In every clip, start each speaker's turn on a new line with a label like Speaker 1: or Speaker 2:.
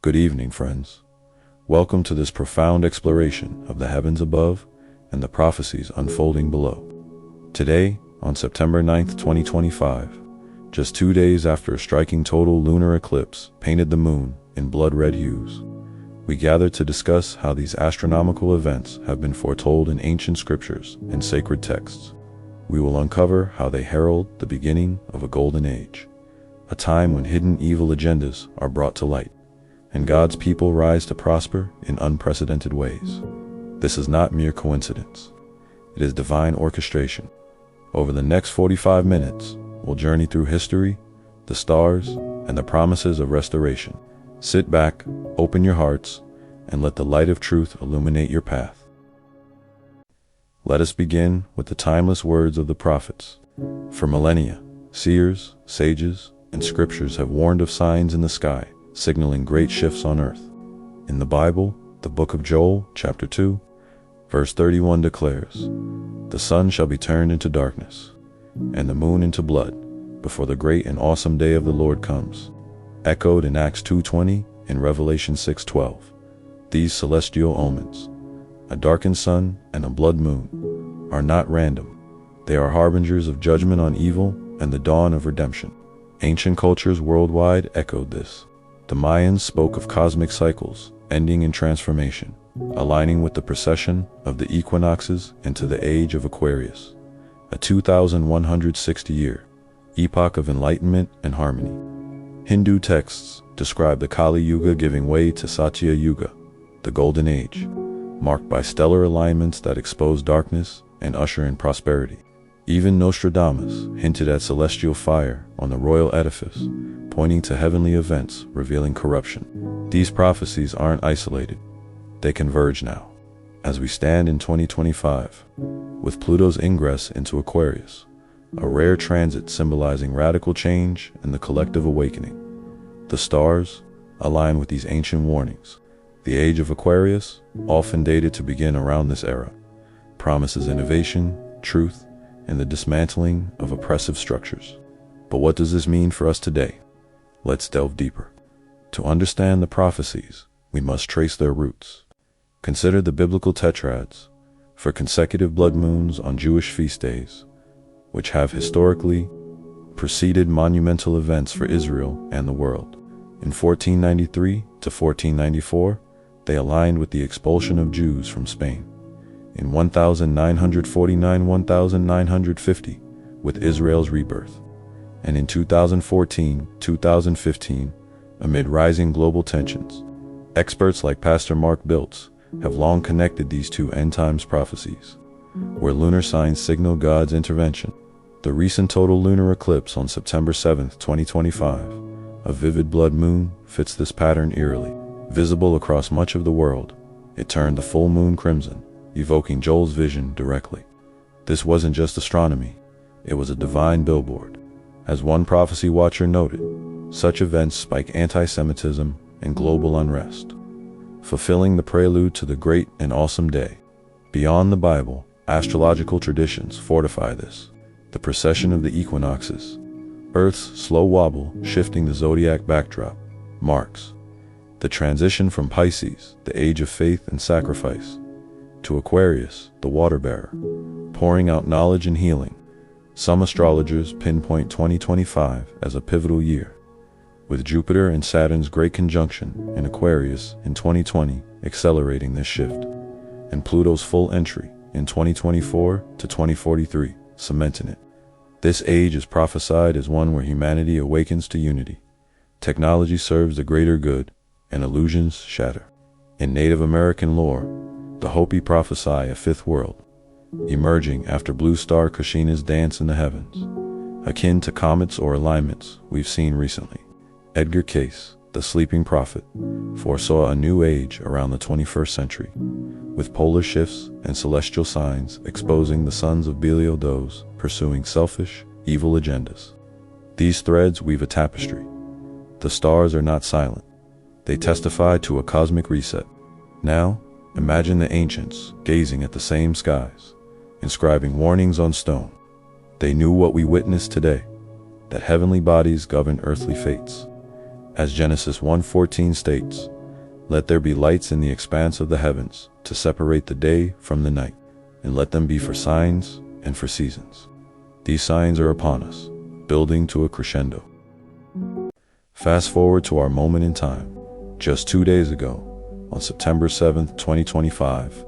Speaker 1: Good evening, friends. Welcome to this profound exploration of the heavens above and the prophecies unfolding below. Today, on September 9th, 2025, just 2 days after a striking total lunar eclipse painted the moon in blood-red hues, we gather to discuss how these astronomical events have been foretold in ancient scriptures and sacred texts. We will uncover how they herald the beginning of a golden age, a time when hidden evil agendas are brought to light, and God's people rise to prosper in unprecedented ways. This is not mere coincidence. It is divine orchestration. Over the next 45 minutes, we'll journey through history, the stars, and the promises of restoration. Sit back, open your hearts, and let the light of truth illuminate your path. Let us begin with the timeless words of the prophets. For millennia, seers, sages, and scriptures have warned of signs in the sky, signaling great shifts on earth. In the Bible, the book of Joel, chapter 2, verse 31 declares, "The sun shall be turned into darkness, and the moon into blood, before the great and awesome day of the Lord comes," echoed in Acts 2:20 and Revelation 6:12. These celestial omens, a darkened sun and a blood moon, are not random. They are harbingers of judgment on evil and the dawn of redemption. Ancient cultures worldwide echoed this. The Mayans spoke of cosmic cycles ending in transformation, aligning with the precession of the equinoxes into the Age of Aquarius, a 2160-year epoch of enlightenment and harmony. Hindu texts describe the Kali Yuga giving way to Satya Yuga, the Golden Age, marked by stellar alignments that expose darkness and usher in prosperity. Even Nostradamus hinted at celestial fire on the royal edifice, pointing to heavenly events revealing corruption. These prophecies aren't isolated. They converge now, as we stand in 2025, with Pluto's ingress into Aquarius, a rare transit symbolizing radical change and the collective awakening. The stars align with these ancient warnings. The Age of Aquarius, often dated to begin around this era, promises innovation, truth, and the dismantling of oppressive structures. But what does this mean for us today? Let's delve deeper. To understand the prophecies, we must trace their roots. Consider the biblical tetrads for consecutive blood moons on Jewish feast days, which have historically preceded monumental events for Israel and the world. In 1493 to 1494, they aligned with the expulsion of Jews from Spain. In 1949-1950, with Israel's rebirth. And in 2014-2015, amid rising global tensions. Experts like Pastor Mark Biltz have long connected these two end times prophecies, where lunar signs signal God's intervention. The recent total lunar eclipse on September 7th, 2025, a vivid blood moon, fits this pattern eerily. Visible across much of the world, it turned the full moon crimson, evoking Joel's vision directly. This wasn't just astronomy, it was a divine billboard. As one prophecy watcher noted, such events spike anti-Semitism and global unrest, fulfilling the prelude to the great and awesome day. Beyond the Bible, astrological traditions fortify this. The precession of the equinoxes, Earth's slow wobble shifting the zodiac backdrop, marks the transition from Pisces, the age of faith and sacrifice, to Aquarius, the water bearer, pouring out knowledge and healing. Some astrologers pinpoint 2025 as a pivotal year, with Jupiter and Saturn's great conjunction in Aquarius in 2020 accelerating this shift, and Pluto's full entry in 2024 to 2043 cementing it. This age is prophesied as one where humanity awakens to unity, technology serves the greater good, and illusions shatter. In Native American lore, the Hopi prophesy a fifth world, emerging after blue star Kushina's dance in the heavens, akin to comets or alignments we've seen recently. Edgar Cayce, the sleeping prophet, foresaw a new age around the 21st century, with polar shifts and celestial signs exposing the sons of Belial those pursuing selfish, evil agendas. These threads weave a tapestry. The stars are not silent. They testify to a cosmic reset. Now, imagine the ancients gazing at the same skies, inscribing warnings on stone. They knew what we witness today, that heavenly bodies govern earthly fates. As Genesis 1:14 states, Let there be lights in the expanse of the heavens to separate the day from the night, and let them be for signs and for seasons. These signs are upon us, building to a crescendo. Fast forward to our moment in time. Just 2 days ago, on September 7th, 2025,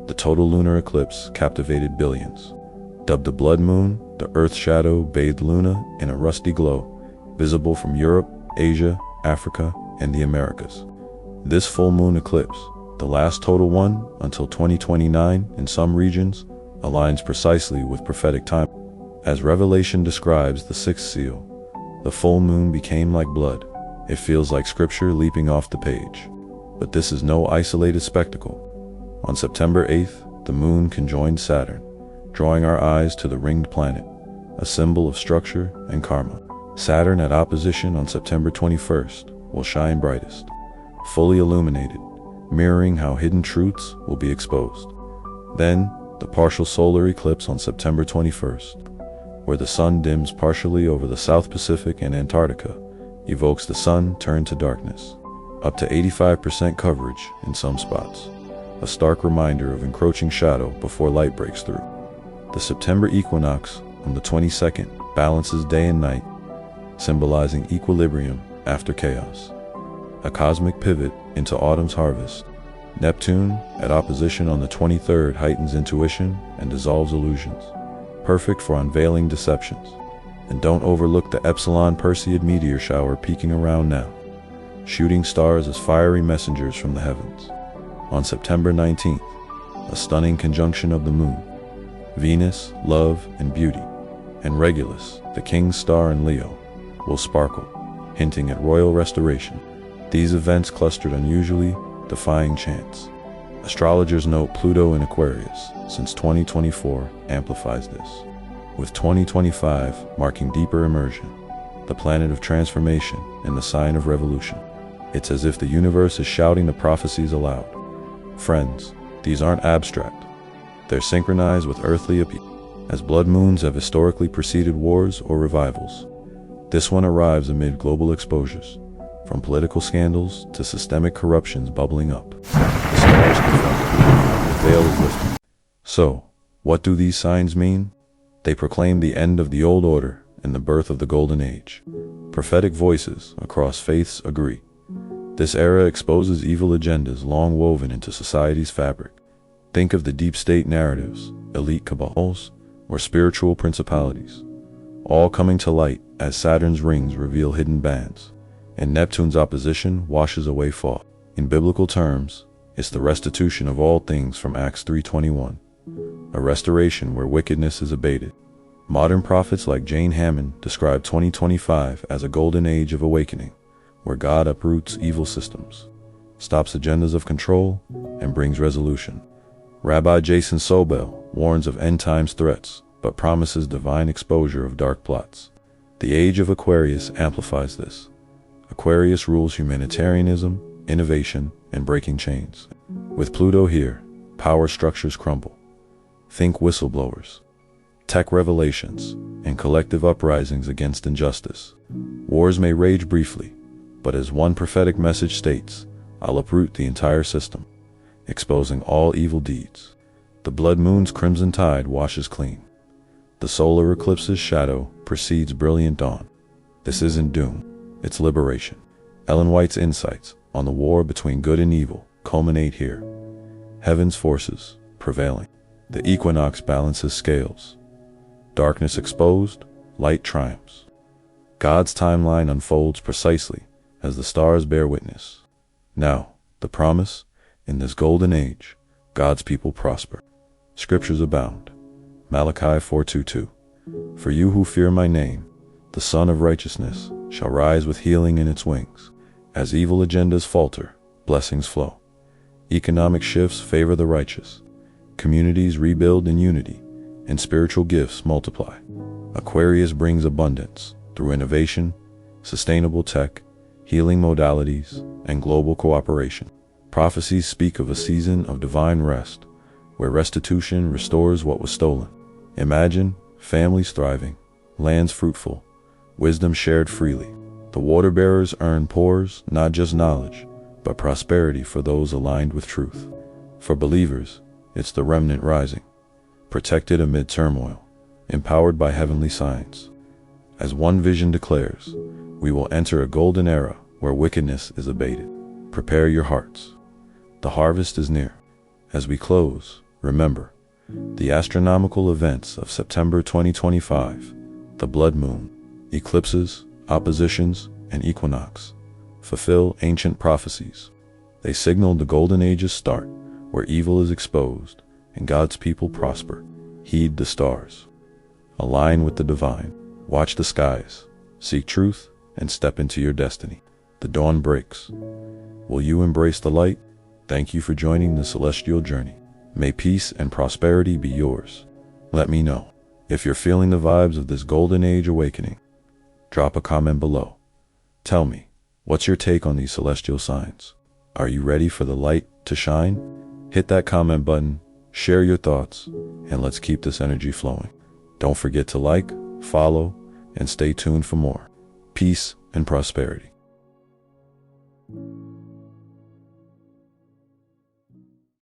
Speaker 1: the total lunar eclipse captivated billions. Dubbed the blood moon, the Earth's shadow bathed Luna in a rusty glow, visible from Europe, Asia, Africa, and the Americas. This full moon eclipse, the last total one until 2029 in some regions, aligns precisely with prophetic time. As Revelation describes the sixth seal, the full moon became like blood. It feels like scripture leaping off the page. But this is no isolated spectacle. On September 8th, the moon conjoined Saturn, drawing our eyes to the ringed planet, a symbol of structure and karma. Saturn at opposition on September 21st will shine brightest, fully illuminated, mirroring how hidden truths will be exposed. Then, the partial solar eclipse on September 21st, where the sun dims partially over the South Pacific and Antarctica, evokes the sun turned to darkness, up to 85% coverage in some spots, a stark reminder of encroaching shadow before light breaks through. The September equinox on the 22nd balances day and night, symbolizing equilibrium after chaos, a cosmic pivot into autumn's harvest. Neptune at opposition on the 23rd heightens intuition and dissolves illusions, perfect for unveiling deceptions. And don't overlook the Epsilon Perseid meteor shower peeking around now, shooting stars as fiery messengers from the heavens. On September 19th, a stunning conjunction of the moon, Venus, love, and beauty, and Regulus, the king's star in Leo, will sparkle, hinting at royal restoration. These events clustered unusually, defying chance. Astrologers note Pluto in Aquarius since 2024 amplifies this, with 2025 marking deeper immersion, the planet of transformation and the sign of revolution. It's as if the universe is shouting the prophecies aloud. Friends, these aren't abstract. They're synchronized with earthly appeal. As blood moons have historically preceded wars or revivals, this one arrives amid global exposures, from political scandals to systemic corruptions bubbling up. The stars confront, the veil is lifted. So, what do these signs mean? They proclaim the end of the old order and the birth of the golden age. Prophetic voices across faiths agree. This era exposes evil agendas long woven into society's fabric. Think of the deep state narratives, elite cabals, or spiritual principalities, all coming to light as Saturn's rings reveal hidden bands, and Neptune's opposition washes away fog. In biblical terms, it's the restitution of all things from Acts 3:21, a restoration where wickedness is abated. Modern prophets like Jane Hammond describe 2025 as a golden age of awakening, where God uproots evil systems, stops agendas of control, and brings resolution. Rabbi Jason Sobel warns of end times threats, but promises divine exposure of dark plots. The Age of Aquarius amplifies this. Aquarius rules humanitarianism, innovation, and breaking chains. With Pluto here, power structures crumble. Think whistleblowers, tech revelations, and collective uprisings against injustice. Wars may rage briefly, but as one prophetic message states, I'll uproot the entire system, exposing all evil deeds. The blood moon's crimson tide washes clean. The solar eclipse's shadow precedes brilliant dawn. This isn't doom, it's liberation. Ellen White's insights on the war between good and evil culminate here. Heaven's forces prevailing. The equinox balances scales. Darkness exposed, light triumphs. God's timeline unfolds precisely as the stars bear witness. Now, the promise, in this golden age, God's people prosper. Scriptures abound. Malachi 4:22. For you who fear my name, the Son of Righteousness shall rise with healing in its wings. As evil agendas falter, blessings flow. Economic shifts favor the righteous. Communities rebuild in unity, and spiritual gifts multiply. Aquarius brings abundance through innovation, sustainable tech, healing modalities, and global cooperation. Prophecies speak of a season of divine rest, where restitution restores what was stolen. Imagine families thriving, lands fruitful, wisdom shared freely. The water bearers earn pores, not just knowledge, but prosperity for those aligned with truth. For believers, it's the remnant rising, protected amid turmoil, empowered by heavenly signs. As one vision declares, we will enter a golden era where wickedness is abated. Prepare your hearts. The harvest is near. As we close, remember the astronomical events of September 2025, the blood moon, eclipses, oppositions, and equinox, fulfill ancient prophecies. They signaled the golden age's start, where evil is exposed and God's people prosper. Heed the stars. Align with the divine. Watch the skies. Seek truth and step into your destiny. The dawn breaks. Will you embrace the light? Thank you for joining the celestial journey. May peace and prosperity be yours. Let me know if you're feeling the vibes of this golden age awakening. Drop a comment below. Tell me, what's your take on these celestial signs? Are you ready for the light to shine? Hit that comment button, share your thoughts, and let's keep this energy flowing. Don't forget to like, follow, and stay tuned for more. Peace and prosperity.